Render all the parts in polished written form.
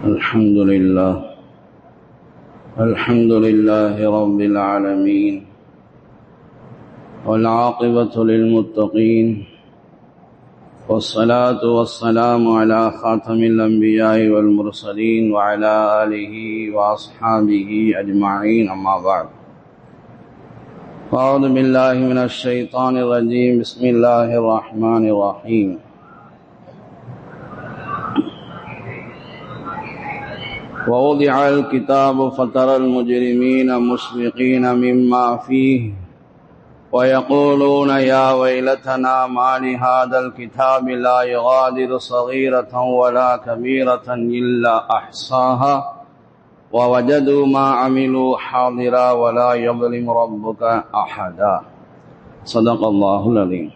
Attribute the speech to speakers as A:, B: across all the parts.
A: الحمد لله رب العالمين، والعاقبة للمتقين، والصلاة والسلام على خاتم الأنبياء والمرسلين وعلى آله وأصحابه أجمعين، أما بعد. أعوذ بالله من الشيطان الرجيم. بسم الله الرحمن الرحيم. ووضع الكتاب فترى المجرمين مشفقين مما فيه ويقولون يا ويلتنا ما لهذا الكتاب لا يغادر صغيرة ولا كبيرة إلا أحصاها ووجدوا ما عملوا حاضرا ولا يظلم ربك أحدا. صدق الله العظيم.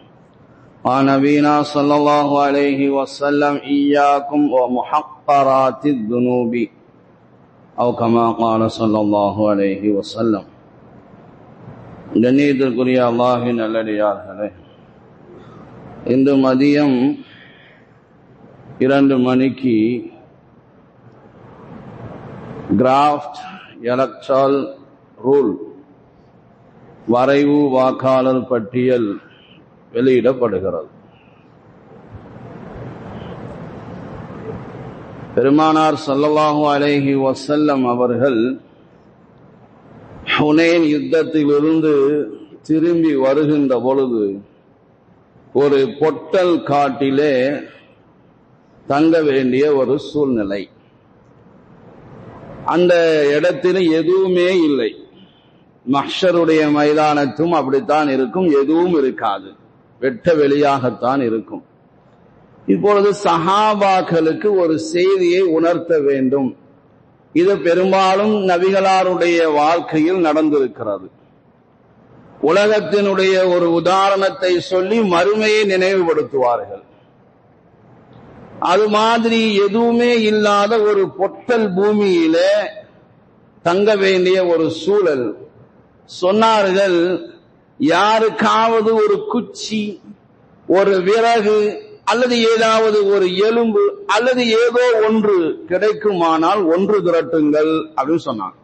A: قال نبينا صلى الله عليه وسلم إياكم ومحقرات الذنوب أو كما قال صلى الله عليه وسلم. கண்ணியத்திற்குரிய அல்லாஹ்வின் நல்லடியார்களே, இன்று மதியம் 2 மணிக்கு டிராஃப்ட் எலக்ட்ரல் ரூல் வரைவு வாக்காளர் பட்டியல் வெளியிடப்படுகிறது. பெருமானார் ஸல்லல்லாஹு அலைஹி வஸல்லம் அவர்கள் ஹுனைன் யுத்தத்திலிருந்து திரும்பி வருகின்ற பொழுது ஒரு பொட்டல் காட்டிலே தங்க வேண்டிய ஒரு சூழ்நிலை. அந்த இடத்தில் எதுவுமே இல்லை. மஹ்ஷருடைய மைதானத்தும் அப்படித்தான் இருக்கும், எதுவும் இருக்காது, வெட்ட வெளியாகத்தான் இருக்கும். இப்பொழுது சஹாபாக்களுக்கு ஒரு செய்தியை உணர்த்த வேண்டும். இது பெரும்பாலும் நபிகளாருடைய வாழ்க்கையில் நடந்திருக்கிறது. உலகத்தினுடைய ஒரு உதாரணத்தை சொல்லி மறுமையை நினைவுபடுத்துவார்கள். அது மாதிரி எதுவுமே இல்லாத ஒரு பொட்டல் பூமியிலே தங்க வேண்டிய ஒரு சூழல். சொன்னார்கள், யாருக்காவது ஒரு குச்சி, ஒரு விறகு அல்லது ஏதாவது ஒரு எலும்பு அல்லது ஏதோ ஒன்று கிடைக்குமானால் ஒன்று திரட்டுங்கள் அப்படின்னு சொன்னாங்க.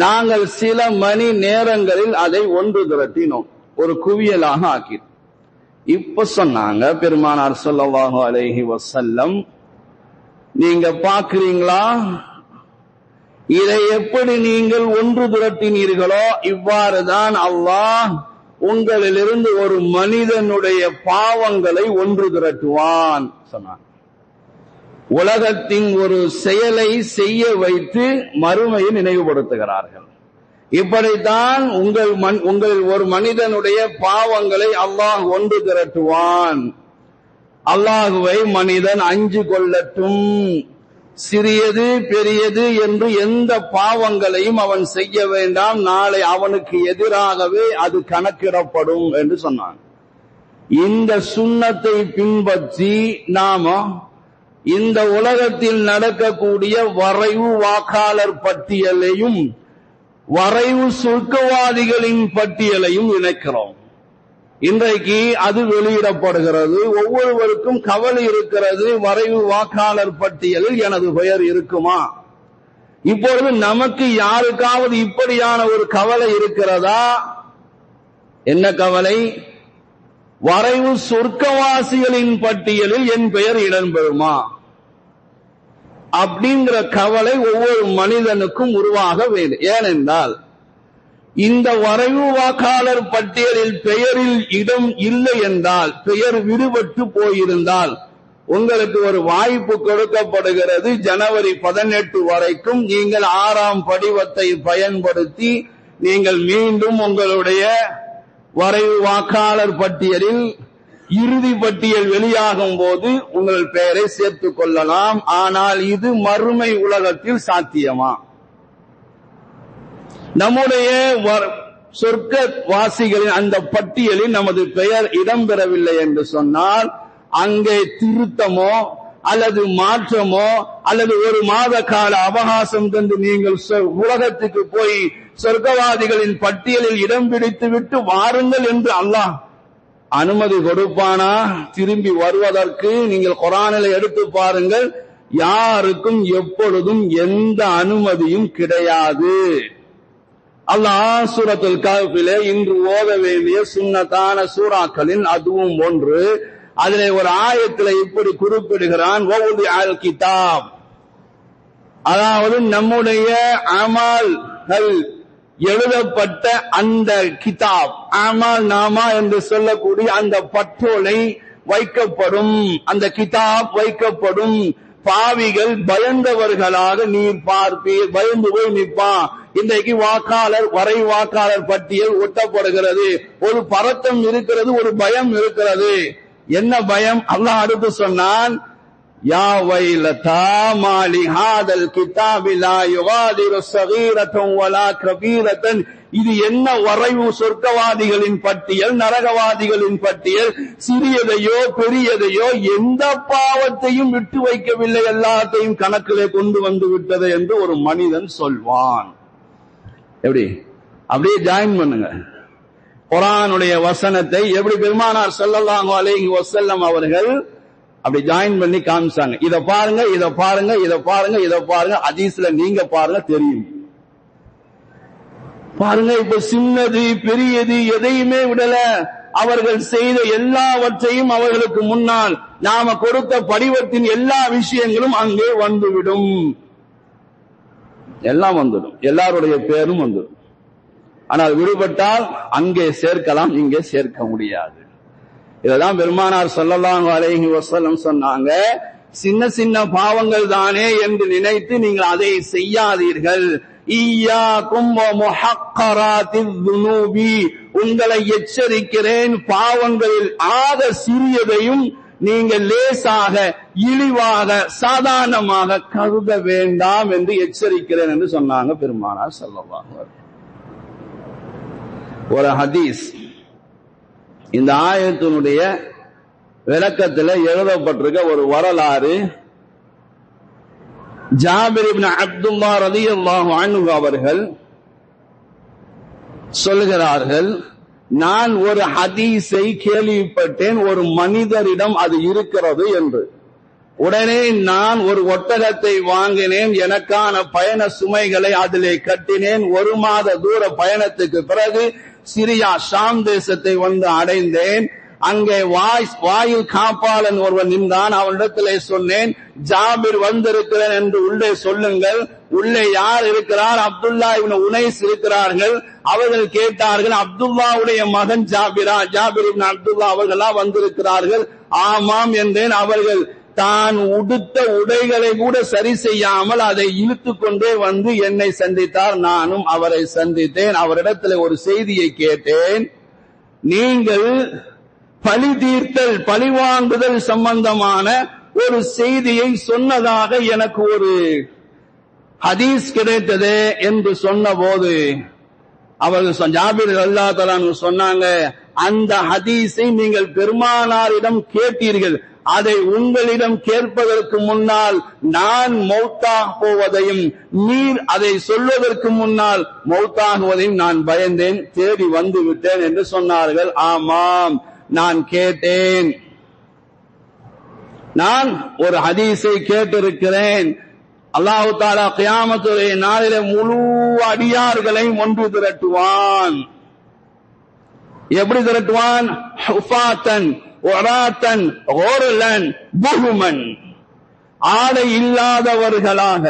A: நாங்கள் சில மணி நேரங்களில் அதை ஒன்று திரட்டினோம், ஒரு குவியலாக ஆக்கி. இப்ப சொன்னாங்க பெருமானார் ஸல்லல்லாஹு அலைஹி வஸல்லம், நீங்க பாக்குறீங்களா, இதை எப்படி நீங்கள் ஒன்று திரட்டினீர்களோ இவ்வாறுதான் அல்லாஹ் உங்களிலிருந்து ஒரு மனிதனுடைய பாவங்களை ஒன்று திரட்டுவான் சொன்னான். உலகத்தின் ஒரு செயலை செய்ய வைத்து மறுமையை நினைவுபடுத்துகிறார்கள். இப்படித்தான் உங்கள் ஒரு மனிதனுடைய பாவங்களை அல்லாஹ் ஒன்று திரட்டுவான். அல்லாஹுவை மனிதன் அஞ்சு கொள்ளட்டும், சிறியது பெரியது என்று எந்த பாவங்களையும் அவன் செய்ய வேண்டாம், நாளை அவனுக்கு எதிராகவே அது கணக்கிடப்படும் என்று சொன்னான். இந்த சுன்னத்தை பின்பற்றி நாம இந்த உலகத்தில் நடக்கக்கூடிய வரைவு வாக்காளர் பட்டியலையும் வரைவு சொர்க்கவாதிகளின் பட்டியலையும் இணைக்கிறோம். இன்றைக்கு அது வெளியிடப்படுகிறது. ஒவ்வொருவருக்கும் கவலை இருக்கிறது, வரைவு வாக்காளர் பட்டியலில் எனது பெயர் இருக்குமா? இப்பொழுது நமக்கு யாருக்காவது இப்படியான ஒரு கவலை இருக்கிறதா? என்ன கவலை? வரைவு சொர்க்கவாசிகளின் பட்டியலில் என் பெயர் இடம்பெறுமா அப்படிங்கிற கவலை ஒவ்வொரு மனிதனுக்கும் உருவாக வேண்டும். ஏனென்றால் இந்த வரைவு வாக்காளர் பட்டியலில் பெயரில் இடம் இல்லை என்றால், பெயர் விடுபட்டு போயிருந்தால் உங்களுக்கு ஒரு வாய்ப்பு கொடுக்கப்படுகிறது. ஜனவரி 18 வரைக்கும் நீங்கள் 6ஆம் படிவத்தை பயன்படுத்தி நீங்கள் மீண்டும் உங்களுடைய வரைவு வாக்காளர் பட்டியலில் இறுதி பட்டியல் வெளியாகும் போது உங்கள் பெயரை சேர்த்துக் கொள்ளலாம். ஆனால் இது மறுமை உலகத்தில் சாத்தியமா? நம்முடைய சொர்க்க வாசிகளின் அந்த பட்டியலில் நமது பெயர் இடம்பெறவில்லை என்று சொன்னால், அங்கே திருத்தமோ அல்லது மாற்றமோ அல்லது ஒரு மாத கால அவகாசம் தந்து நீங்கள் உலகத்துக்கு போய் சொர்க்கவாதிகளின் பட்டியலில் இடம் பிடித்து விட்டு வாருங்கள் என்று அல்லாஹ் அனுமதி கொடுப்பானா? திரும்பி வருவதற்கு நீங்கள் குர்ஆனில் எடுத்து பாருங்கள். யாருக்கும் எப்பொழுதும் எந்த அனுமதியும் கிடையாது. அல்லாஹ் சூரத்துல் கஹ்ஃபிலே இன்று ஓத வேண்டிய சுன்னத்தான சூறாக்களின் அதுவும் ஒன்று. அதிலே ஒரு ஆயத்திலே இப்படி குறிப்பிடுகிறான், வவுதி அல் கிதாப், அதாவது நம்முடைய அமல்கள் எழுதப்பட்ட அந்த கிதாப், அமல் நாமா என்று சொல்லக்கூடிய அந்த பட்டோலை வைக்கப்படும், அந்த கிதாப் வைக்கப்படும். பாவிகள் பயந்தவர்களாக நீர் பார்ப்பீர், பயந்து போய் நிற்பான். இன்றைக்கு வாக்காளர் வரை வாக்காளர் பட்டியல் ஒட்டப்படுகிறது. ஒரு பதட்டம் இருக்கிறது, ஒரு பயம் இருக்கிறது. என்ன பயம்? அல்லாஹ் அடுத்து சொன்னான், யா வைலதா மாலி ஹாதல் கிதாபி லா யுகாதிரு ஸகீரத்தன் வலா கபீரத்தன். இது என்ன வரைவு? சொர்க்கவாதிகளின் பட்டியல், நரகவாதிகளின் பட்டியல். சிறியதையோ பெரியதையோ எந்த பாவத்தையும் விட்டு வைக்கவில்லை, எல்லாத்தையும் கணக்கிலே கொண்டு வந்து விட்டது என்று ஒரு மனிதன் சொல்வான். எப்படி? அப்படியே ஜாயின் பண்ணுங்க. குர்ஆனுடைய வசனத்தை எப்படி பெருமானார் ஸல்லல்லாஹு அலைஹி வஸல்லம் அவர்கள் அப்படி ஜாயின் பண்ணி காமிச்சாங்க. இத பாருங்க, இத பாருங்க, இத பாருங்க, இத பாருங்க. ஹதீஸ்ல நீங்க பாருங்க, தெரியும். பாருங்க, இப்ப சின்னது பெரியது எதையுமே விடல. அவர்கள் செய்த எல்லாவற்றையும் அவர்களுக்கு முன்னால் நாம கொடுத்த படிவத்தின் எல்லா விஷயங்களும் அங்கே வந்துவிடும். எல்லாம் வந்துடும், எல்லாருடைய பேரும் வந்துடும். ஆனால் விடுபட்டால் அங்கே சேர்க்கலாம், இங்கே சேர்க்க முடியாது. இதெல்லாம் பெருமானார் ஸல்லல்லாஹு அலைஹி வஸல்லம் சொன்னாங்க. சின்ன சின்ன பாவங்கள் தானே என்று நினைத்து நீங்கள் அதை செய்யாதீர்கள். ஈயாக்கும் வ முஹக்கராத்தில் துனூபி, உங்களை எச்சரிக்கிறேன், பாவங்களில் ஆக சிறியதையும் நீங்கள் லேசாக, இழிவாக, சாதாரணமாக கருத வேண்டாம் என்று எச்சரிக்கிறேன் என்று சொன்னாங்க பெருமானார் ஸல்லல்லாஹு அலைஹி வஸல்லம். ஒரு ஹதீஸ் இந்த ஆயத்தினுடைய விளக்கத்தில் எழுதப்பட்டிருக்க ஒரு வரலாறு. ஜாபிர் இப்னு அப்துல்லாஹ் ரலியல்லாஹு அன்ஹு அவர்கள் சொல்கிறார்கள், நான் ஒரு ஹதீஸை கேள்விப்பட்டேன், ஒரு மனிதரிடம் அது இருக்கிறது என்று. உடனே நான் ஒரு ஒட்டகத்தை வாங்கினேன், எனக்கான பயண சுமைகளை அதிலே கட்டினேன். 1 மாத தூர பயணத்துக்கு பிறகு சிரியா ஷாம் தேசத்தை வந்து அடைந்தேன். அங்கே வாயில் காப்பாளன் ஒருவன் நின்றான். அவனிடத்திலே சொன்னேன், ஜாபிர் வந்திருக்கிறேன் என்று உள்ளே சொல்லுங்கள். உள்ளே யார் இருக்கிறார்? அப்துல்லா இப்னு உனைஸ் இருக்கிறார்கள். அவர்கள் கேட்டார்கள், அப்துல்லாவுடைய மகன் ஜாபிரா? ஜாபிர் இப்னு அப்துல்லா அவர்களா வந்திருக்கிறார்கள்? ஆமாம் என்றேன். அவர்கள் தான் உடுத்த உடைகளை கூட சரி செய்யாமல் அதை இழுத்து கொண்டே வந்து என்னை சந்தித்தார். நானும் அவரை சந்தித்தேன். அவரிடத்தில் ஒரு செய்தியை கேட்டேன். நீங்கள் பழி தீர்த்தல், பழிவாங்குதல் சம்பந்தமான ஒரு செய்தியை சொன்னதாக எனக்கு ஒரு ஹதீஸ் கிடைத்தது என்று சொன்ன போது அவர்கள் ஜாபிர் ரலியல்லாஹு தஆலா சொன்னாங்க, அந்த ஹதீஸை நீங்கள் பெருமானாரிடம் கேட்டீர்கள். அதை உங்களிடம் கேட்பதற்கு முன்னால் நான் மௌத்தாக போவதையும், நீர் அதை சொல்வதற்கு முன்னால் மௌத்தாகுவதையும் நான் பயந்தேன், தேடி வந்து விட்டேன் என்று சொன்னார்கள். ஆமாம், நான் கேட்டேன். நான் ஒரு ஹதீஸை கேட்டிருக்கிறேன். அல்லாஹ் தஆலா கியாமத்துடைய நாளிலே முழு அடியார்களை ஒன்று திரட்டுவான். எப்படி திரட்டுவான்? ஹுஃபாத்தன் ஒராத்தன் ஓரலன் புஹுமன், ஆடை இல்லாதவர்களாக,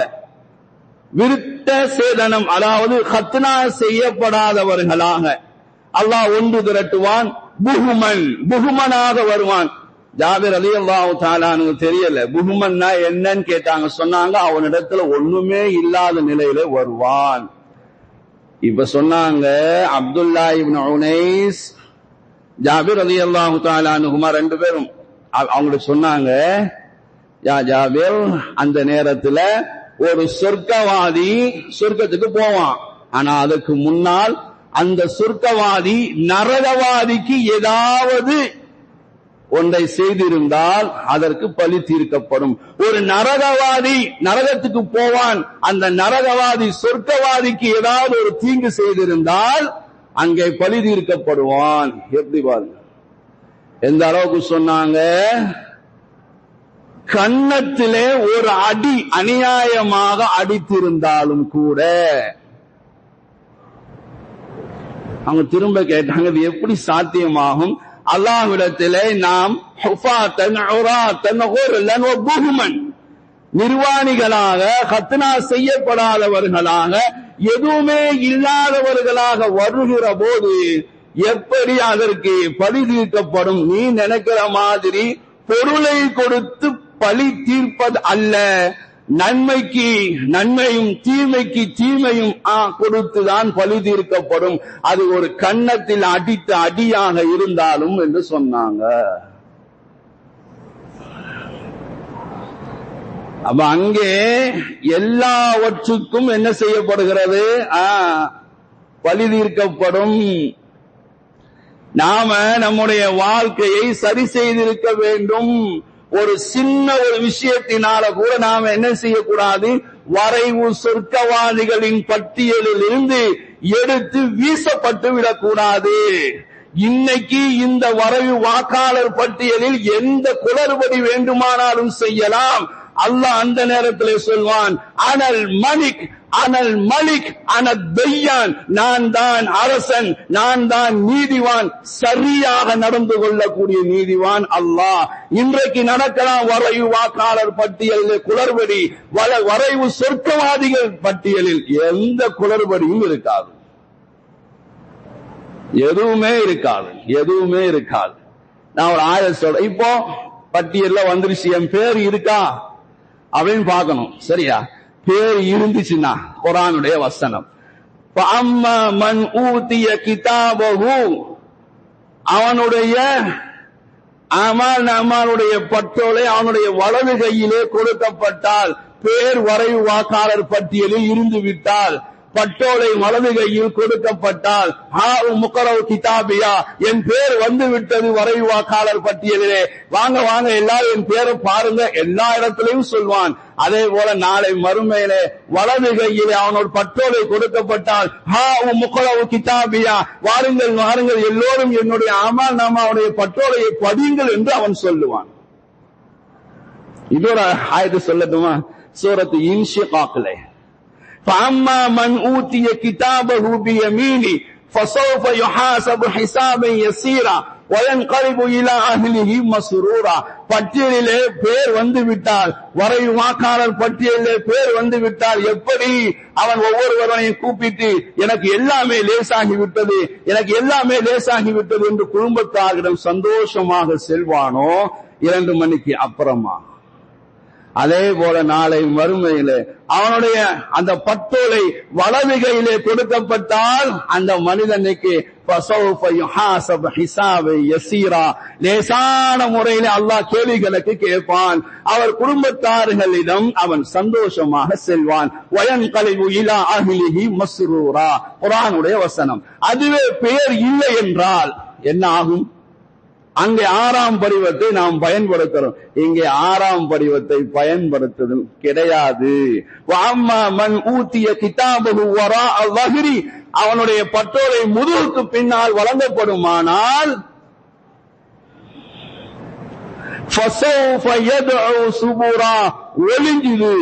A: விருத்த சேதனம் அதாவது ஹத்னா செய்யப்படாதவர்களாக அல்லாஹ் ஒன்று திரட்டுவான். புஹுமன், புஹுமனாக வருவான். ஜாபிர் ரலியல்லாஹு தஆலா தெரியல புஹுமன்னா என்னன்னு கேட்டாங்க. சொன்னாங்க, அவனிடத்துல ஒண்ணுமே இல்லாத நிலையில வருவான். இப்ப சொன்னாங்க, அப்துல்லா இப்னு உனைஸ், ஜாபிர் ரலியல்லாஹு தஆலா அன்ஹுமா 2 பேரும் அவங்களுக்கு சொன்னாங்க, யா ஜாபிர், அந்த நேரத்துல ஒரு சொர்க்கவாதி சொர்க்கத்துக்கு போவான். ஆனா அதுக்கு முன்னால் அந்த சொர்க்கவாதி நரகவாதிக்கு ஏதாவது ஒன்றை செய்திருந்தால் அதற்கு பழி தீர்க்கப்படும். ஒரு நரகவாதி நரகத்துக்கு போவான், அந்த நரகவாதி சொர்க்கவாதிக்கு ஏதாவது ஒரு தீங்கு செய்திருந்தால் அங்கே பழி தீர்க்கப்படுவான். எப்படி பாருங்க, எந்த அளவுக்கு சொன்னாங்க. கன்னத்திலே ஒரு அடி அநியாயமாக அடித்திருந்தாலும் கூட அவங்க திரும்ப கேட்டாங்க, இது எப்படி சாத்தியமாகும்? அல்லாஹ்விடத்திலே நாம் நிர்வாணிகளாக, கத்னா செய்யப்படாதவர்களாக, எதுவுமே இல்லாதவர்களாக வருகிற போது எப்படி அதற்கு பழி தீர்க்கப்படும்? நீ நினைக்கிற மாதிரி பொருளை கொடுத்து பழி தீர்ப்பது அல்ல, நன்மைக்கு நன்மையும் தீமைக்கு தீமையும் கொடுத்துதான் பழி தீர்க்கப்படும். அது ஒரு கன்னத்தில் அடித்த அடியாக இருந்தாலும் என்று சொன்னாங்க. அப்ப அங்கே எல்லாவற்றுக்கும் என்ன செய்யப்படுகிறது? பழி தீர்க்கப்படும். நாம நம்முடைய வாழ்க்கையை சரி செய்திருக்க வேண்டும். ஒரு சின்ன ஒரு விஷயத்தினால கூட நாம என்ன செய்யக்கூடாது? வரைவு சொர்க்கவாதிகளின் பட்டியலில் இருந்து எடுத்து வீசப்பட்டு விடக்கூடாது. இன்னைக்கு இந்த வரைவு வாக்காளர் பட்டியலில் எந்த குளறுபடி வேண்டுமானாலும் செய்யலாம். அல்லாஹ் அந்த நேரத்தில் சொல்வான், அனல் மலிக் அனல் மலிக் அனல் பெய்யான், நான் தான் அரசன், நான் தான் நீதிவான், சரியாக நடந்து கொள்ளக்கூடிய நீதிவான் அல்லாஹ். இன்றைக்கு நடக்கலாம் வரைவு வாக்காளர் பட்டியலில் குளறுபடி, வரைவு சொர்க்கவாதிகள் பட்டியலில் எந்த குளறுபடியும் இருக்காது, எதுவுமே இருக்காது, எதுவுமே இருக்காது. நான் ஒரு ஆயத் சொல்றேன். இப்போ பட்டியல்ல வந்துருச்சு, என் பேர் இருக்கா அப்படின்னு பார்க்கணும். சரியா? பேர் இருந்துச்சுன்னா குர்ஆனுடைய வசனம், ஃபஅம்மா மன் ஊதிய கிதாபஹு, அவனுடைய அமாலுடைய பட்டோலை அவனுடைய வலது கையிலே கொடுக்கப்பட்டால், பேர் வரைவு வாக்காளர் பட்டியலில் இருந்து விட்டால், பட்டோலை வலது கையில் கொடுக்கப்பட்டால், கிதாபியா, என் பேர் வந்து விட்டது வரைவு வாக்காளர் பட்டியலிலே, வாங்க வாங்க எல்லாரும் என் பேரை பாருங்க, எல்லா இடத்திலையும் சொல்வான். அதே போல நாளை மறுமையிலே வலது கையிலே அவனோட பட்டோலை கொடுக்கப்பட்டால், கிதாபியா, வாருங்கள் வாருங்கள் எல்லோரும் என்னுடைய அமல் நாமாவுடைய பட்டோலையை படியுங்கள் என்று அவன் சொல்லுவான். இதோட ஆயத்து சொல்லட்டுமா? சூரத்து இன்ஷிகாக்லே, فَأَمَّا مَنْ أُوتِيَ كِتَابَهُ بِيَمِينِهِ فَسَوْفَ يُحَاسَبُ حِسَابًا يَسِيرًا وَيَنْقَلِبُ إِلَى أَهْلِهِ مَسْرُورًا. பட்டியலிலே பேர் வந்து விட்டால், வரைவு வாக்காளர் பட்டியலிலே பேர் வந்து விட்டால், எப்படி அவன் ஒவ்வொருவரையும் கூப்பிட்டு எனக்கு எல்லாமே லேசாகி விட்டது, எனக்கு எல்லாமே லேசாகி விட்டது என்று குடும்பத்தாரிடம் சந்தோஷமாக செல்வானோ 2 மணிக்கு அப்புறமா, அதே போல நாளை மறுமையிலே அவனுடைய அந்த பட்டோலை வலது கையிலே கொடுக்கப்பட்டால், அந்த மனிதனுக்கு லேசான முறையிலே அல்லாஹ் கேள்விகளுக்கு கேட்பான். அவர் குடும்பத்தார்களிடம் அவன் சந்தோஷமாக செல்வான். வயன்கலிபு இலா அஹ்லிஹி மஸ்ரூரா, குர்ஆனுடைய வசனம். அதுவே பெயர் இல்லை என்றால் என்ன ஆகும்? அங்கே 6ஆம் படிவத்தை நாம் பயன்படுத்துறோம், இங்கே 6ஆம் படிவத்தை பயன்படுத்துவது கிடையாது. வஅம்மா மன் ஊதிய கிதாபஹு வராஅ ظஹரி, அவனுடைய பட்டோலை முதுகுக்கு பின்னால் வழங்கப்படுமானால், ஃபஸௌஃப யத்உ சுபுரா, ஒளிஞ்சுது,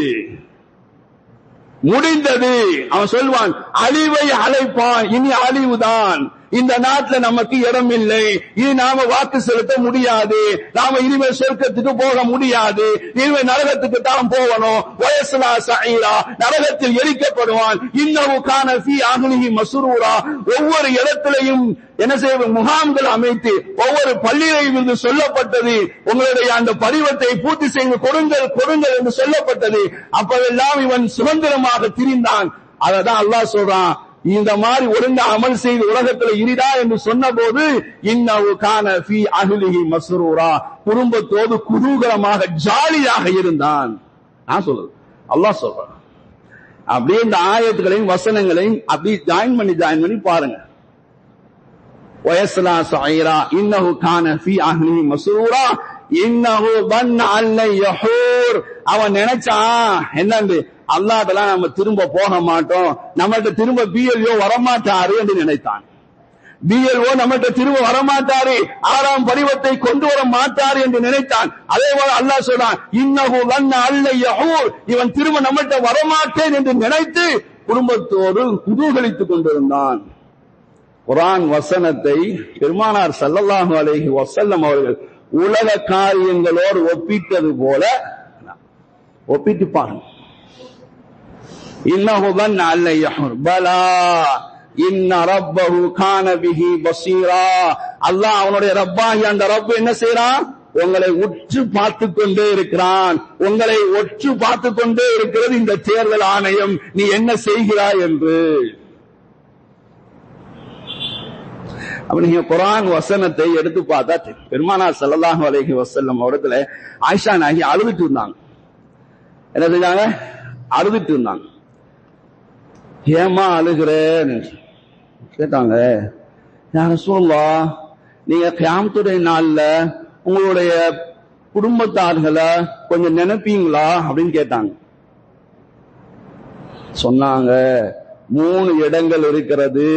A: முடிந்தது. அவன் சொல்வான், அழிவை அழைப்பான், இனி அழிவுதான், இந்த நாட்டில் நமக்கு இடம் இல்லை, இது நாம வாக்கு செலுத்த முடியாது, நாம இனிமேல் சொர்க்கத்துக்கு போக முடியாது, இனிமேல் நரகத்துக்கு தான் போகணும், வயசுலா சஈரா, நரகத்தில் எரிக்கப்படுவான். இன்னஹு கான ஃபீ அஹ்லிஹி மஸ்ரூரா, ஒவ்வொரு இடத்திலையும் என்ன செய்வோம்? முகாம்கள் அமைத்து ஒவ்வொரு பள்ளியிலையும் இருந்து சொல்லப்பட்டது, உங்களுடைய அந்த படிவத்தை பூர்த்தி செய்து கொடுங்கள் கொடுங்கள் என்று சொல்லப்பட்டது. அப்பவெல்லாம் இவன் சுதந்திரமாக திரிந்தான். அததான் அல்லாஹ் சொல்றான், இந்த மாதிரி ஒழுங்கா அமல் செய்து உலகத்தில் இருடா என்று சொன்ன போது, இன்னஹு கான ஃபீ அஹ்லிஹி மஸ்ரூரா, குடும்பத்தோடு குதூகலமாக ஜாலியாக இருந்தான். நான் சொல்றது அல்லாஹ் சொல்றான். அப்படியே இந்த ஆயத்துகளையும் வசனங்களையும் அப்படி ஜாயின் பண்ணி பாருங்க. வயஸ்லா சஈரா இன்னஹு கான ஃபீ அஹ்லிஹி மஸ்ரூரா இன்னஹு பன்ன அல்ல யஹூர், அவன் நினைச்சான் என்னன்னு, அல்லாஹ்ட்டலாம் நம்ம திரும்ப போக மாட்டோம், நம்மள்ட்ட திரும்ப பிஎல்ஓ வரமாட்டாரு என்று நினைத்தான். BLO நம்மகிட்ட திரும்ப வரமாட்டாரு, 6ஆம் படிவத்தை கொண்டு வர மாட்டாரு என்று நினைத்தான். அதே போல அல்லாஹ் சொல்றான், இன்னஹு லன்ன அல்ல யஹூர், இவன் திரும்ப நம்மகிட்ட வரமாட்டேன் என்று நினைத்து குடும்பத்தோடு குதூகலித்துக் கொண்டிருந்தான். குர்ஆன் வசனத்தை பெருமானார் ஸல்லல்லாஹு அலைஹி வஸல்லம் அவர்கள் உலக காரியங்களோடு ஒப்பிட்டது போல ஒப்பிட்டு பாருங்க. இன்னஹு லன்ன அல்ல யஹூர் பலா இன்ன ரப்பஹு கான பிஹி பஸீரா. அல்லாஹ் அவனுடைய ரப்பாகி அந்த ரப் என்ன செய்றான்? உங்களை உற்று பார்த்து கொண்டே இருக்கிறான். உங்களை ஒற்று பார்த்து கொண்டே இருக்கிறது இந்த தேர்தல் ஆணையம், நீ என்ன செய்கிறாய் என்று. அப்ப நீங்க குர்ஆன் வசனத்தை எடுத்து பார்த்தா பெருமானார் ஸல்லல்லாஹு அலைஹி வஸல்லம் அவர்களை ஆயிஷா நாயகி அழுதுட்டு இருந்தாங்க. என்ன செஞ்சாங்க? அழுதுட்டு இருந்தாங்க. ஏமா அழுகிறேன்னு கேட்டாங்க. யா ரசூலுல்லாஹ், நீங்க கியாமத்துடைய நாள்ல உங்களுடைய குடும்பத்தார்களை கொஞ்சம் நினைப்பீங்களா அப்படின்னு கேட்டாங்க. சொன்னாங்க, 3 இடங்கள் இருக்கிறது.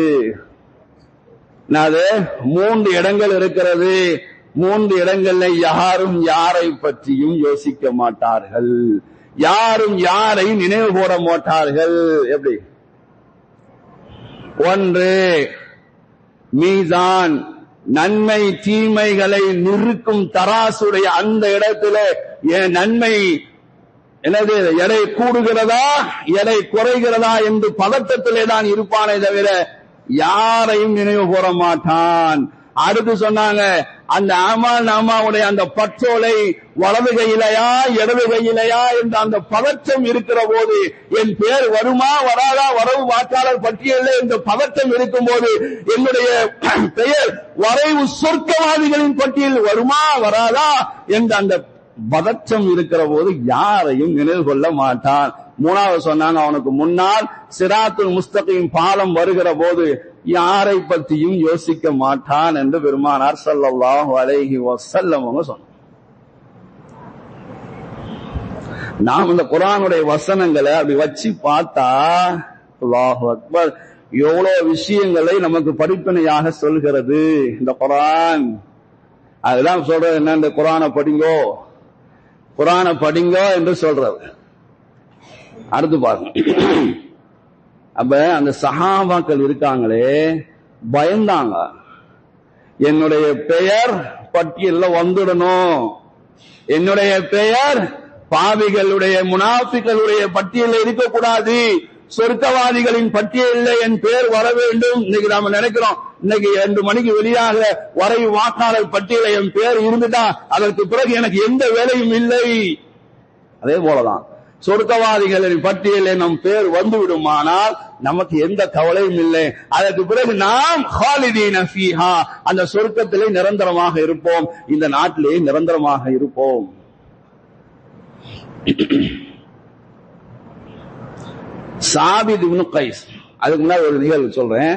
A: 3 இடங்கள் இருக்கிறது. 3 இடங்கள்ல யாரும் யாரை பற்றியும் யோசிக்க மாட்டார்கள், யாரும் யாரை நினைவு கூற மாட்டார்கள். எப்படி? 1 மீசான், நன்மை தீமைகளை நிறுக்கும் தராசுடைய அந்த இடத்துல என் நன்மை எனது எடை கூடுகிறதா எடை குறைகிறதா என்று பதட்டத்திலே தான் இருப்பானே தவிர யாரையும் நினைவு கூற மாட்டான். அடுத்து சொன்னாங்க, அந்த அமல் நாமாவுடைய அந்த பற்றோலை வலது கையிலையா இடது கையிலையா என்ற அந்த பதற்றம் இருக்கிற போது என் பேர் வருமா வராதா, வரவு வாக்காளர் பட்டியலில் இந்த பதற்றம் இருக்கும் போது என்னுடைய பெயர் வரைவு சொர்க்கவாதிகளின் பட்டியல் வருமா வராதா என்ற அந்த பதற்றம் இருக்கிற போது யாரையும் நினைவு கொள்ள மாட்டான். 3வது சொன்னாங்க, அவனுக்கு முன்னால் சிராத்துல் முஸ்தகீம் பாலம் வருகிற போது யாரை பற்றியும் யோசிக்க மாட்டான் என்று பெருமானார் ஸல்லல்லாஹு அலைஹி வஸல்லம் அவங்க சொன்னாங்க. நாம் இந்த குர்ஆனுடைய வசனங்களை அப்படி வச்சு பார்த்தா அல்லாஹு அக்பர், எவ்வளவு விஷயங்களை நமக்கு படிப்பினையாக சொல்கிறது இந்த குர்ஆன். அதுதான் சொல்றது என்ன, இந்த குர்ஆனை படிங்கோ, குர்ஆனை படிங்கோ என்று சொல்றது. அடுத்து பாருங்க, அப்ப அந்த சஹாபாக்கள் இருக்காங்களே பயந்தாங்க, என்னுடைய பெயர் பட்டியல்ல வந்துடணும், என்னுடைய பெயர் பாவிகளுடைய முனாஃபிகளுடைய பட்டியலில் இருக்கக்கூடாது, சொர்க்கவாதிகளின் பட்டியலில் என் பெயர் வர வேண்டும். இன்னைக்கு நாம நினைக்கிறோம், இன்னைக்கு 2 மணிக்கு வெளியாக வரைவு வாக்காளர் பட்டியலில் என் பெயர் இருந்துட்டா அதற்கு பிறகு எனக்கு எந்த வேலையும் இல்லை. அதே போலதான் சொர்க்கவாதிகளின் பட்டியலில் நம் பேர் வந்து விடுமானால் நமக்கு எந்த கவலையும் இல்லை. அதற்கு பிறகு நாம் ஹாலிதீன ஃபீஹா, அந்த சொர்க்கத்திலே நிரந்தரமாக இருப்போம், இந்த நாட்டிலே நிரந்தரமாக இருப்போம். சாபித் இப்னு கைஸ், அதுக்கு முன்னாடி ஒரு நிகழ்வு சொல்றேன்.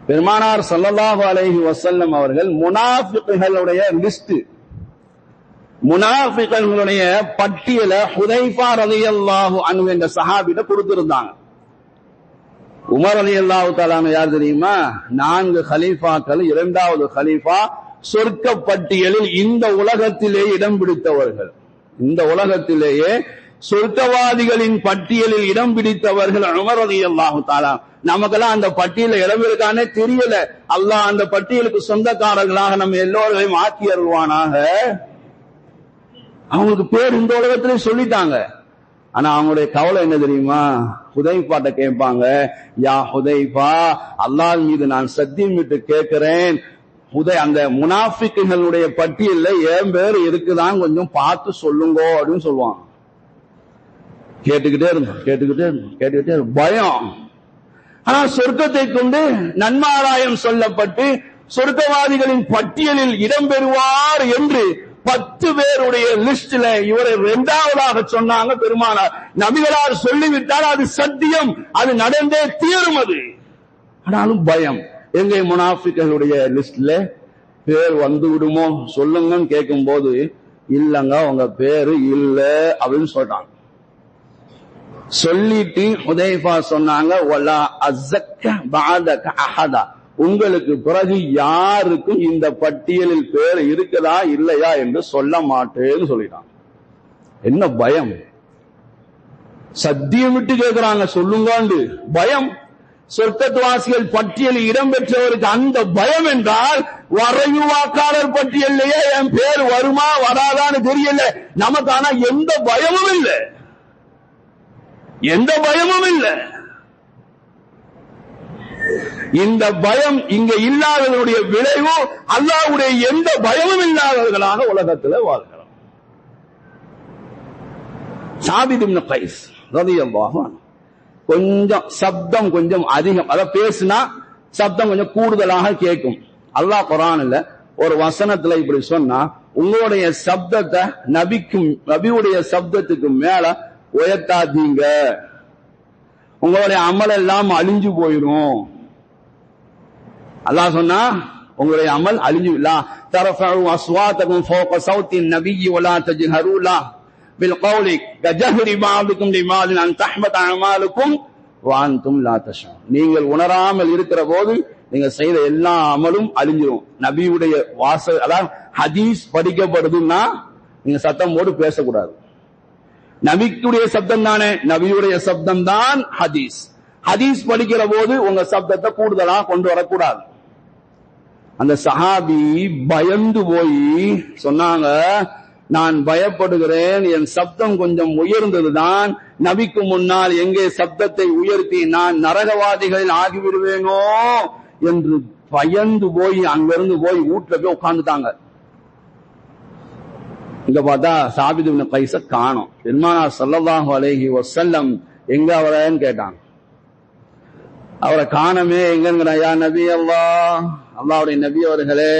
A: பெருமானார் ஸல்லல்லாஹு அலைஹி வஸல்லம் அவர்கள் முனாஃபிக்குகளுடைய லிஸ்ட், முனாஃபிக்குகளுடைய பட்டியல ஹுதைஃபா ரலியல்லாஹு அன்ஹு என்ற சஹாபிட்ட கொடுத்திருந்தாங்க. உமர் ரலியல்லாஹு தஆலா யார் தெரியுமா? 4 கலீஃபாக்கள், 2வது கலீஃபா சொர்க்க பட்டியலில் இந்த உலகத்திலே இடம் பிடித்தவர்கள். இந்த உலகத்திலேயே சொர்க்கவாதிகளின் பட்டியலில் இடம் பிடித்தவர்கள் உமர் ரலியல்லாஹு தஆலா. நமக்கெல்லாம் அந்த பட்டியலில் இடம் இருக்கானே தெரியல. அல்லாஹ் அந்த பட்டியலுக்கு சொந்தக்காரர்களாக நம்ம எல்லோரையும் ஆக்கி அருள்வானாக. அவங்களுக்கு பேர் இந்த உலகத்திலே சொல்லிட்டாங்க. ஆனா அவங்களுடைய கவலை என்ன தெரியுமா? ஹுதைஃபாட்ட கேட்பாங்க, யா ஹுதைஃபா, அல்லாஹ் மீது நான் சத்தியம் விட்டு கேட்கிறேன், அந்த முனாஃபிக்குகளுடைய பட்டியல்ல என் பேர் இருக்குதான், கொஞ்சம் பார்த்து சொல்லுங்க அப்படின்னு சொல்லுவாங்க. கேட்டுக்கிட்டே இருந்தோம் பயம். ஆனா சொர்க்கத்தை கொண்டு நன்மாராயம் சொல்லப்பட்டு சொர்க்கவாதிகளின் பட்டியலில் இடம்பெறுவார் என்று 10 பேருடைய லிஸ்ட்ல இவரை 2வதாக சொன்னாங்க பெருமானார். நபிகளார் சொல்லிவிட்டால் அது சத்தியம், அது நடந்தே தீரும். அது ஆனாலும் பயம். எங்க முனாஃபிக்குகளுடைய லிஸ்ட்ல பேர் வந்து விடுமோ சொல்லுங்கன்னு கேட்கும் போது இல்லங்க உங்க பேரு இல்ல அப்படின்னு சொல்றாங்க. சொல்லிட்டு ஹுதைஃபா சொன்னாங்க, வலா அஸக்க பஅதக அஹதா, உங்களுக்கு பிறகு யாருக்கும் இந்த பட்டியலில் பேர் இருக்குதா இல்லையா என்று சொல்ல மாட்டேன்னு சொல்லிட்டாங்க. என்ன பயம்! சத்தியம் விட்டு கேட்கிறாங்க, சொல்லுங்க பயம். சொர்க்கத்துவாசிகள் பட்டியலில் இடம்பெற்றவருக்கு அந்த பயம் என்றால், வரைவு வாக்காளர் பட்டியலையே என் பேர் வருமா வராதான்னு தெரியல நமக்கு. ஆனா எந்த பயமும் இல்லை, எந்த பயமும் இல்லை. இந்த பயம் இங்க இல்லாதவருடைய விளைவு அல்லாஹ்வுடைய எந்த பயமும் இல்லாதவர்களாக உலகத்தில் வாழ்கிறோம். சாபித் இப்னு கைஸ் ரலியல்லாஹு அன்ஹு கொஞ்சம் சப்தம் கொஞ்சம் அதிகம், அத பேசினா சப்தம் கொஞ்சம் கூடுதலாக கேட்கும். அல்லாஹ் குர்ஆன்ல ஒரு வசனத்துல இப்படி சொன்னா, உங்களுடைய சப்தத்தை நபியுடைய சப்தத்துக்கு மேல உயர்த்தாதீங்க, உங்களுடைய அமல் எல்லாம் அழிஞ்சு போயிடும். அல்லாஹ் சொன்னா உங்களுடைய அமல் அழிஞ்சு. லா தரஃபஉ அஸ்வாதகும் ஃபௌக ஸௌத்தின் நபிய்யி வலா தஜ்ஹரு லஹு பில்கௌலி கஜஹரி பஅதுகும் லிபாதின் அன் தஹ்பத அமாலுக்கும் வ அன்தும் லா தஷ்உரூன். நீங்கள் உணராமல் இருக்கிற போது நீங்க செய்த எல்லா அமலும் அழிஞ்சிரும். நபியுடைய அதாவது ஹதீஸ் படிக்கப்படுதுன்னா நீங்க சத்தம் போட்டு பேசக்கூடாது. நபிக்குடைய சப்தம் தானே, நபியுடைய சப்தம் தான் ஹதீஸ். ஹதீஸ் படிக்கிற போது உங்க சப்தத்தை கூடுதலா கொண்டு வரக்கூடாது. அந்த சஹாபி பயந்து போய் சொன்னாங்க, நான் பயப்படுகிறேன், என் சப்தம் கொஞ்சம் உயர்ந்ததுதான், நபிக்கு முன்னால் எங்கே சப்தத்தை உயர்த்தி நான் நரகவாதிகளில் ஆகிவிடுவேனோ என்று பயந்து போய் அங்கிருந்து போய் வீட்டுல போய் உட்கார்ந்துட்டாங்க. இங்க பார்த்தா சாபித் இப்னு கைஸ காணோம். பெருமானார் ஸல்லல்லாஹு அலைஹி வஸல்லம் எங்க அவரன்னு கேட்டாங்க. அவரை காணமே, எங்க யா நபி அல்லாஹ், அல்லாஹ்வுடைய நபி அவர்களே,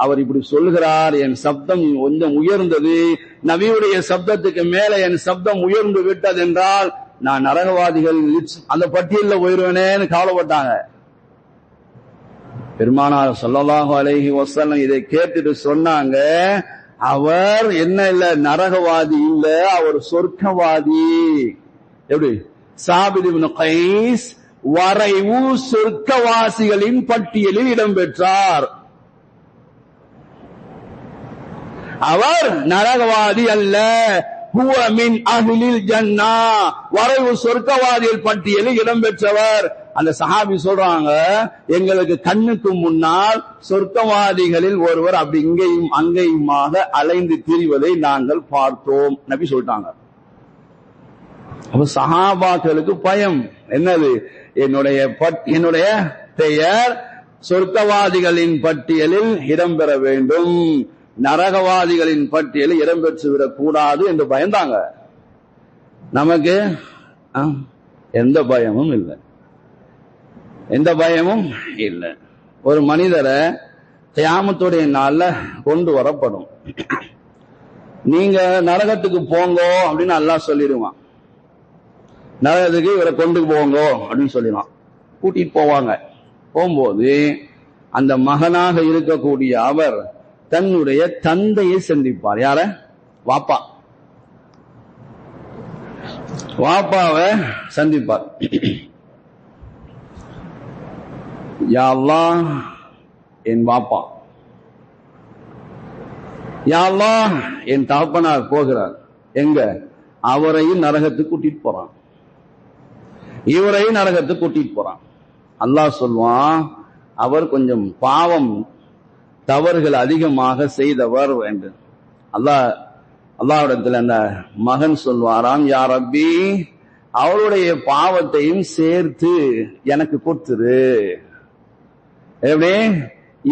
A: அவர் இப்படி சொல்கிறார், என் சப்தம் கொஞ்சம் உயர்ந்தது, நபியுடைய சப்தத்துக்கு மேல என் சப்தம் உயர்ந்து விட்டது என்றால் நான் நரகவாதிகள் அந்த பட்டியலில் போயிருவேனேன்னு கவலைப்பட்டாங்க. பெருமானார் ஸல்லல்லாஹு அலைஹி வஸல்லம் இதை கேட்டுட்டு சொன்னாங்க, அவர் என்ன இல்ல நரகவாதி இல்ல, அவர் சொர்க்கவாதி. எப்படி? சாபித் இப்னு கைஸ் வரைவு சொர்க்கவாசிகளின் பட்டியலில் இடம்பெற்றார். அவர் நரகவாதி அல்ல. ஹுவ மின் அஹ்லில் ஜன்னா, வரைவு சொர்க்கவாதிகள் பட்டியலில் இடம்பெற்றவர். அந்த சஹாபி சொல்றாங்க, எங்களுக்கு கண்ணுக்கு முன்னால் சொர்க்கவாதிகளில் ஒருவர் அப்படி இங்கேயும் அங்கேயுமாக அலைந்து திரிவதை நாங்கள் பார்த்தோம் நபி சொல்லிட்டாங்க. அப்ப சஹாபாக்களுக்கு பயம் என்னது? என்னுடைய பெயர் சொர்க்கவாதிகளின் பட்டியலில் இடம்பெற வேண்டும், நரகவாதிகளின் பட்டியலில் இடம்பெற்று விடக் கூடாது என்று பயந்தாங்க. நமக்கு எந்த பயமும் இல்லை, எந்த பயமும் இல்லை. ஒரு மனிதரை கியாமத்துடைய நாள்ல கொண்டு வரப்படும். நீங்க நரகத்துக்கு போங்கோ அப்படின்னு அல்லாஹ் சொல்லிடுவான். நரகத்துக்கு இவரை கொண்டு போங்கோ அப்படின்னு சொல்லிடுவான். கூட்டிட்டு போவாங்க. போகும்போது அந்த மகனாக இருக்கக்கூடிய அவர் தன்னுடைய தந்தையை சந்திப்பார். யார? வாப்பா. வாப்பாவை சந்திப்பார். யா அல்லாஹ், என் வாப்பா. யா அல்லாஹ், என் தகப்பனார் போகிறார். எங்க? அவரையும் நரகத்துக்கு கூட்டிட்டு போறான், இவரையும் நரகத்துக்கு கூட்டிட்டு போறான். அல்லாஹ் சொல்வான், அவர் கொஞ்சம் பாவம் தவறுகள் அதிகமாக செய்தவர் என்று. அல்லாஹ்விடத்தில் அந்த மகன் சொல்வாராம், யா ரப்பி, அவருடைய பாவத்தையும் சேர்த்து எனக்கு கொடுத்துரு. எப்படி?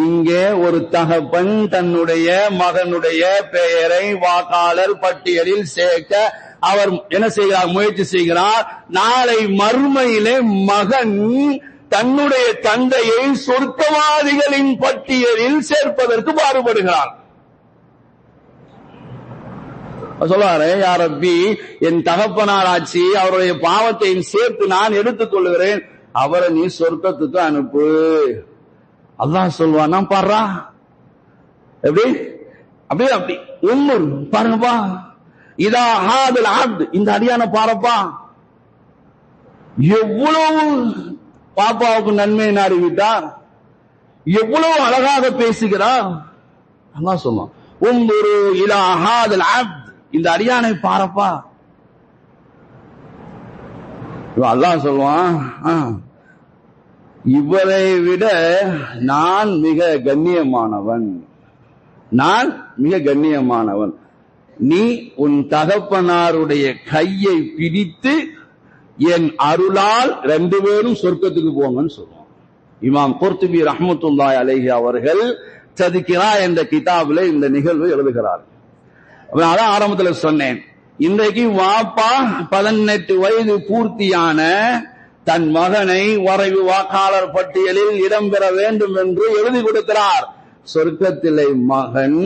A: இங்கே ஒரு தகப்பன் தன்னுடைய மகனுடைய பெயரை வாக்காளர் பட்டியலில் சேர்க்க அவர் என்ன செய்கிறார்? முயற்சி செய்கிறார். நாளை மறுமையிலே மகன் தன்னுடைய தந்தையை சொர்க்கவாதிகளின் பட்டியலில் சேர்ப்பதற்கு பாடுபடுகிறார். சொல்வாரு, யா ரப்பி, என் தகப்பனார் ஆட்சி அவருடைய பாவத்தையும் சேர்த்து நான் எடுத்துக் கொள்கிறேன், அவரை நீ சொர்க்கத்துக்கு அனுப்பு. அல்லாஹ் சொல்வானா, பாருடா எப்படி அப்படி அப்படி உம்முர் பாருங்கப்பா, இதா ஹாதுல் அப்த், இந்த அடியான பாருப்பா, எவ்வளவு பாப்பாவுக்கு நன்மை நாடிவிட்டார், எவ்வளவு அழகாக பேசுகிறார். அல்லாஹ் சொல்லுவான், உன்துரு இலா ஹாதல் அப்த், இந்த அடியானை பாரப்பா. அல்லாஹ் சொல்லுவான், இவரை விட நான் மிக கண்ணியமானவன், நான் மிக கண்ணியமானவன். நீ உன் தகப்பனாருடைய கையை பிடித்து என் அருளால் 2 பேரும் சொர்க்கத்துக்கு போங்கன்னு சொல்லுவான். இமாம் குர்துபி ரஹ்மத்துல்லாஹி அலைஹி அவர்கள் தத்கிரா என்ற கிதாபிலே இந்த நிகழ்வு எழுதுகிறார். அதான் ஆரம்பத்தில் சொன்னேன், இன்றைக்கு வாப்பா 18 வயது பூர்த்தியான தன் மகனை வரைவு வாக்காளர் பட்டியலில் இடம்பெற வேண்டும் என்று எழுதி கொடுக்கிறார். சொர்க்கத்திலே மகன்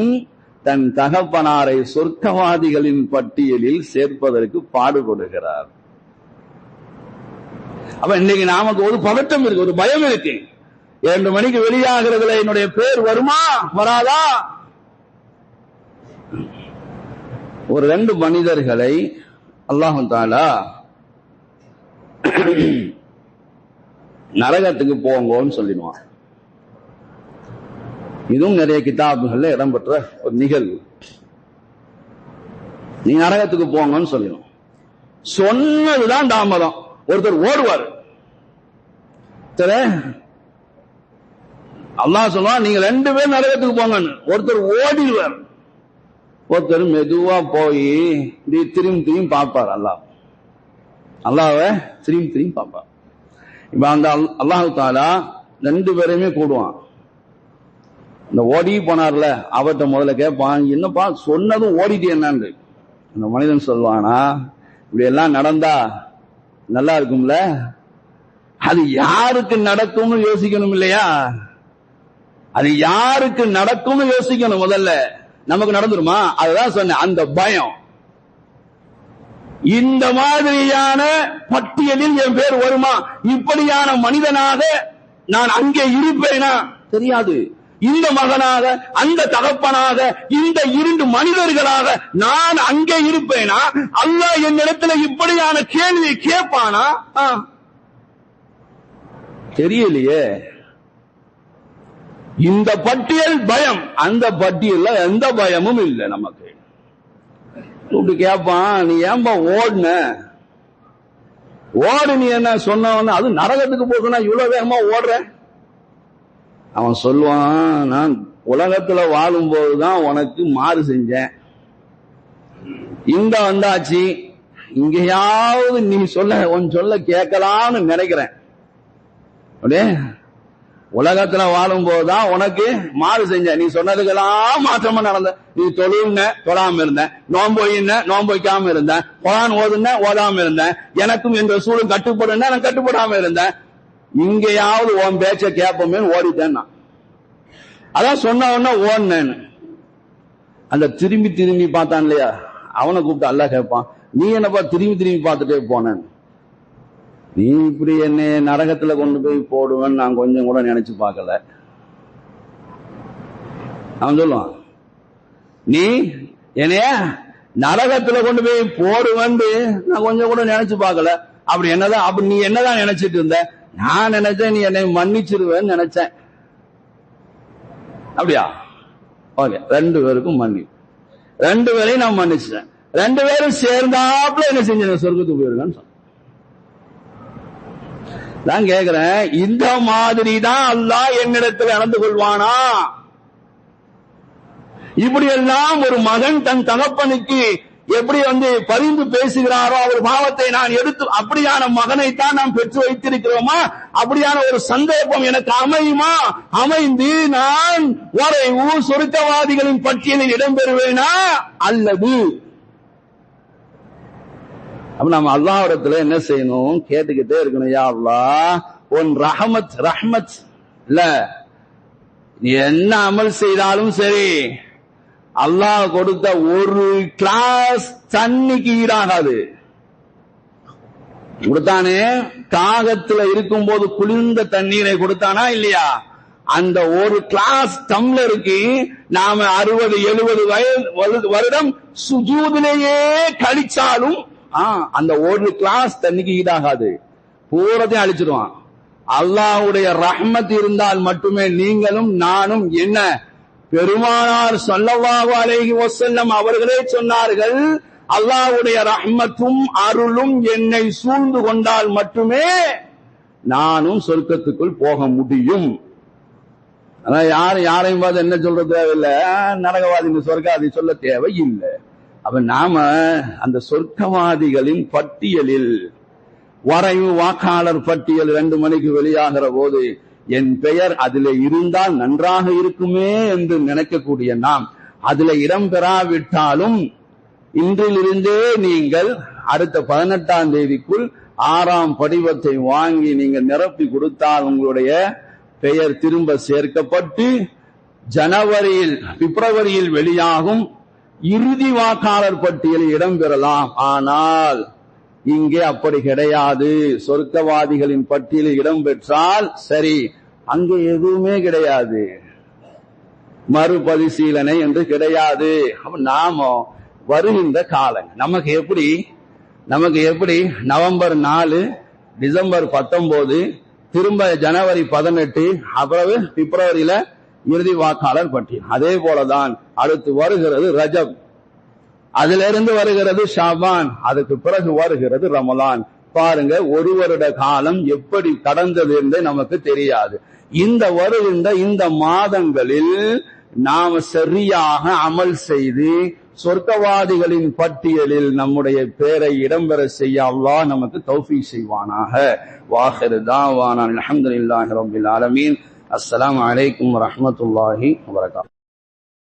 A: தன் தகப்பனாரை சொர்க்கவாதிகளின் பட்டியலில் சேர்ப்பதற்கு பாடுபடுகிறார். அப்ப இன்னைக்கு நமக்கு ஒரு பதட்டம் இருக்கு, ஒரு பயம் இருக்கு. 2 மணிக்கு வெளியாகிறதுல என்னுடைய பேர் வருமா வராதா? ஒரு 2 மனிதர்களை அல்லாஹ் தஆலா நரகத்துக்கு போங்கன்னு சொல்லிடுவான். இதுவும் நிறைய கிதாபுகள்ல இடம்பெற்ற ஒரு நிகழ்வு. நீ நரகத்துக்கு போங்கன்னு சொல்லிடும். சொன்னதுதான் தாமதம். ஒருத்தர் ஓடுவார், அல்லாஹ் சொல்லுவான் நீங்க 2 பேரும் நரகத்துக்கு போங்கன்னு. ஒருத்தர் ஓடிடுவார், ஒருத்தர் மெதுவா போய் திரும்பி பார்ப்பார். அல்லாஹ்வை திரும்பி பார்ப்பார். இப்ப அந்த அல்லாஹ் தஆலா 2 பேரையுமே கூடுவான். இந்த ஓடி போனார்ல அவர்கிட்ட முதல்ல கேட்பான், என்னப்பா சொன்னதும் ஓடிட்டு என்னன்னு. அந்த மனிதன் சொல்வானா, இப்படி எல்லாம் நடந்தா நல்லா இருக்கும்ல, அது யாருக்கு நடக்கும்னு யோசிக்கணும் இல்லையா? அது யாருக்கு நடக்கும்னு யோசிக்கணும் முதல்ல. நமக்கு நடந்துருமா? அதுதான் சொன்னேன், அந்த பயம். இந்த மாதிரியான பட்டியலில் என் பேர் வருமா? இப்படியான மனிதனாக நான் அங்கே இருப்பேனா தெரியாது. இந்த மகனாக, அந்த தகப்பனாக, இந்த 2 மனிதர்களாக நான் அங்கே இருப்பேனா? அல்லாஹ் என்னிடத்துல இப்படியான கேள்வி கேட்பானா? தெரியலையே. இந்த பட்டியல் பயம், அந்த பட்டியல்ல எந்த பயமும் இல்லை நமக்கு. கூப்பிட்டு கேட்பான், நீ ஏன்பா ஓடுன? ஓடு, நீ என்ன சொன்ன? அது நரகத்துக்கு போகணும்னா இவ்வளவு வேகமா ஓடுற? அவன் சொல்லுவான், நான் உலகத்துல வாழும் போதுதான் உனக்கு மாறு செஞ்சேன், இங்க வந்தாச்சு இங்கேயாவது நீ சொல்ல கேட்கலான்னு நினைக்கிறேன். அப்படியே உலகத்துல வாழும் போதுதான் உனக்கு மாறு செஞ்ச, நீ சொன்னதுக்கெல்லாம் மாற்றமா நடந்த. நீ தொழுன தொழாம இருந்த, நோன்பு வைக்காம இருந்த, குர்ஆன் ஓதுன ஓதாம இருந்த, எனக்கும் என்ற சூழல் கட்டுப்படுன்னா நான் கட்டுப்படாம இருந்தேன். இங்கேயாவது உன் பேச்ச கேட்போமே ஓடிட்டேன். அதான் சொன்ன உடனே ஓடினேன்னு. அந்த திரும்பி பார்த்தான் இல்லையா, அவனை கூப்பிட்டு அல்லாஹ் கேட்பான், நீ என்னப்பா திரும்பி பார்த்துட்டே போனேன்னு. நீ இப்படி என்னை நரகத்துல கொண்டு போய் போடுவேன்னு நான் கொஞ்சம் கூட நினைச்சு பார்க்கல. அவன் சொல்லுவான், நீ என்னைய நரகத்துல கொண்டு போய் போடுவேன்னு நான் கொஞ்சம் கூட நினைச்சு பார்க்கல. அப்படி நீ என்னதான் நினைச்சிட்டு இருந்த? நான் நினைச்சேன் நீ என்னை மன்னிச்சிருவேன்னு நினைச்சேன். அப்படியா? ஓகே, 2 பேருக்கும் மன்னி, 2 பேரையும் நான் மன்னிச்சேன். 2 பேரும் சேர்ந்தாப்புல என்ன செஞ்ச, சொர்க்கத்துக்கு போயிருக்கான்னு சொன்ன. நான் கேக்குறேன், இந்த மாதிரி தான் அல்லாஹ் என்னிடத்தில் நடந்து கொள்வானா? இப்படி எல்லாம் ஒரு மகன் தன் தகப்பனுக்கு எப்படி பரிந்து பேசுகிறாரோ அவர் பாவத்தை நான் எடுத்து, அப்படியான மகனைத்தான் நாம் பெற்று வைத்திருக்கிறோமா? அப்படியான ஒரு சந்தர்ப்பம் எனக்கு அமையுமா? அமைந்து நான் வரைவு சொர்க்கவாதிகளின் பட்டியலில் இடம்பெறுவேனா? அல்லது அப்ப நம்ம அல்லாஹ்விடத்துல என்ன செய்யணும்? கேட்டுக்கிட்டே இருக்கணும், யா அல்லாஹ் உன் ரஹ்மத் இல்ல, நீ என்ன அமல் செய்தாலும் சரி, அல்லாஹ் கொடுத்த ஒரு கிளாஸ் தண்ணிக்கு ஈடாகாது. கொடுத்தானே, காகத்துல இருக்கும் போது குளிர்ந்த தண்ணீரை கொடுத்தானா இல்லையா? அந்த ஒரு கிளாஸ் டம்ளருக்கு நாம 60-70 வருடம் சுஜூதிலேயே கழிச்சாலும் அந்த ஒரு கிளாஸ் தண்ணிக்கு ஈடாகாது. பூரத்தையும் அழிச்சிருவான். அல்லாஹ்வுடைய ரஹ்மத் இருந்தால் மட்டுமே நீங்களும் நானும் என்ன, பெருமானார் ஸல்லல்லாஹு அலைஹி வஸல்லம் அவர்களே சொன்னார்கள், அல்லாஹ்வுடைய ரஹ்மத்தும் அருளும் என்னை சூழ்ந்து கொண்டால் மட்டுமே நானும் சொர்க்கத்துக்குள் போக முடியும். அதான் யாரையும் பார்த்து என்ன சொல்ற தேவையில்லை, நரகவாதி சொர்க்காதி சொல்ல தேவையில்லை. அப்ப நாம அந்த சொர்க்கவாதிகளின் பட்டியலில், வரைவு வாக்காளர் பட்டியல் 2 மணிக்கு வெளியாகிற போது என் பெயர் அதிலே இருந்தால் நன்றாக இருக்குமே என்று நினைக்கக்கூடிய நாம், அதில் இடம் பெறாவிட்டாலும் இன்றிலிருந்தே நீங்கள் அடுத்த 18ஆம் தேதிக்குள் 6ஆம் படிவத்தை வாங்கி நீங்கள் நிரப்பி கொடுத்தால் உங்களுடைய பெயர் திரும்ப சேர்க்கப்பட்டு பிப்ரவரியில் வெளியாகும் இறுதி வாக்காளர் பட்டியலில் இடம்பெறலாம். ஆனால் இங்கே அப்படி கிடையாது. சொர்க்கவாதிகளின் பட்டியலில் இடம்பெற்றால் சரி, அங்கே எதுவுமே கிடையாது, மறுபரிசீலனை என்று கிடையாது. நாம வருகின்ற காலங்கள் நமக்கு எப்படி நவம்பர் 4, டிசம்பர் 19, திரும்ப ஜனவரி 18, அப்புறம் பிப்ரவரியில இறுதி வாக்காளர் பட்டியல். அதே போலதான் அடுத்து வருகிறது ரஜப், அதிலிருந்து வருகிறது ஷாபான், அதுக்கு பிறகு வருகிறது ரமலான். பாருங்க, 1 வருட காலம் எப்படி கடந்தது என்று நமக்கு தெரியாது. இந்த வருகின்ற இந்த மாதங்களில் நாம் சரியாக அமல் செய்து சொர்க்கவாதிகளின் பட்டியலில் நம்முடைய பேரை இடம்பெற செய்ய அல்லாஹ் நமக்கு தௌஃபீக் செய்வானாக. வாஹிரு தாவானா அல்ஹம்துலில்லாஹி ரப்பில் ஆலமீன். அஸ்ஸலாமு அலைக்கும் வரஹ்மத்துல்லாஹி வபரகாத்துஹு.